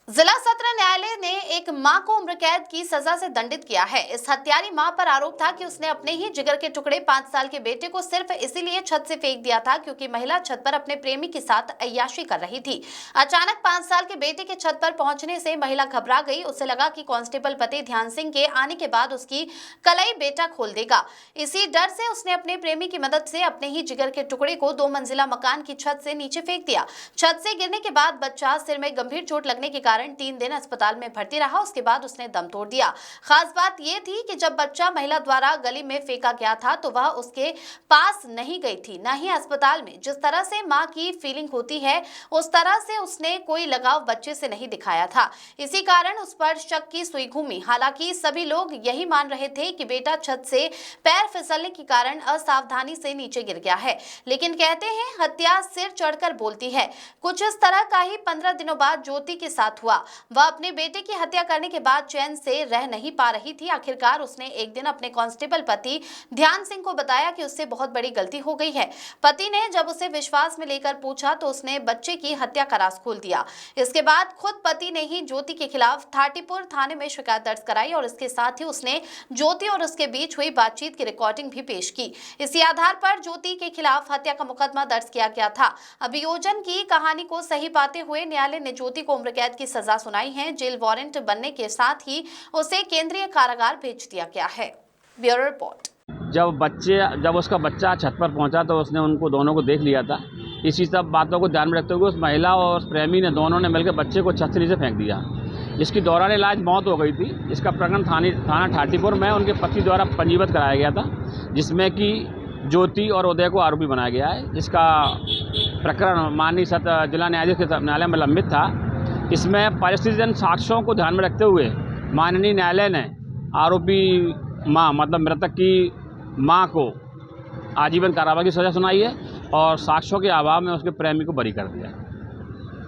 जिला सत्र न्यायालय ने एक मां को उम्र कैद की सजा से दंडित किया है। इस हत्यारी मां पर आरोप था कि उसने अपने ही जिगर के टुकड़े 5 साल के बेटे को सिर्फ इसीलिए छत से फेंक दिया था क्योंकि महिला छत पर अपने प्रेमी के साथ अय्याशी कर रही थी। अचानक 5 साल के बेटे के छत पर पहुंचने से महिला घबरा गई। उसे लगा कि कांस्टेबल पति ध्यान सिंह के आने के बाद उसकी कलाई बेटा खोल देगा। इसी डर से उसने अपने प्रेमी की मदद से अपने ही जिगर के टुकड़े को 2 मंजिला मकान की छत से नीचे फेंक दिया। छत से गिरने के बाद बच्चा सिर में गंभीर चोट लगने के कारण 3 दिन अस्पताल में भर्ती रहा। उसके बाद उसने दम तोड़ दिया। खास बात यह थी कि जब बच्चा महिला द्वारा गली में फेंका गया था तो वह उसके पास नहीं गई थी, न ही अस्पताल में। जिस तरह से मां की फीलिंग होती है उस तरह से उसने कोई लगाव बच्चे से नहीं दिखाया था। इसी कारण उस पर शक की सुई घूमी। हालांकि सभी लोग यही मान रहे थे कि बेटा छत से पैर फिसलने के कारण असावधानी से नीचे गिर गया है। लेकिन कहते हैं हत्या सिर चढ़कर बोलती है। कुछ इस तरह का ही 15 दिनों बाद ज्योति के साथ हुआ। वह अपने बेटे की हत्या करने के बाद चैन से रह नहीं पा रही थी। आखिरकार उसने एक दिन अपने कांस्टेबल पति ध्यान सिंह को बताया कि उससे बहुत बड़ी गलती हो गई है। पति ने जब उसे विश्वास में लेकर पूछा तो उसने बच्चे की हत्या का राज खोल दिया। इसके बाद खुद पति ने ही ज्योति के खिलाफ थाटीपुर थाने में शिकायत दर्ज कराई और इसके साथ ही उसने ज्योति और उसके बीच हुई बातचीत की रिकॉर्डिंग भी पेश की। इसी आधार पर ज्योति के खिलाफ हत्या का मुकदमा दर्ज किया गया था। अभियोजन की कहानी को सही पाते हुए न्यायालय ने ज्योति को उम्र कैद की सजा सुनाई है। जेल वारंट बनने के साथ ही उसे केंद्रीय कारागार भेज दिया गया है। Bureau report. जब उसका बच्चा छत पर पहुंचा तो उसने उनको दोनों को देख लिया था। इसी सब बातों को ध्यान में रखते हुए उस महिला और उस प्रेमी ने दोनों ने मिलकर बच्चे को छत से नीचे फेंक दिया, जिसकी दौरान इलाज मौत हो गई थी। इसका प्रकरण थाना थाटीपुर में उनके पति द्वारा पंजीबद्ध कराया गया था, जिसमें कि ज्योति और उदय को आरोपी बनाया गया है। इसका प्रकरण माननीय जिला न्यायाधीश के न्यायालय में लंबित था। इसमें परिस्थितिजन्य साक्ष्यों को ध्यान में रखते हुए माननीय न्यायालय ने आरोपी मां मतलब मृतक की मां को आजीवन कारावास की सजा सुनाई है और साक्ष्यों के अभाव में उसके प्रेमी को बरी कर दिया।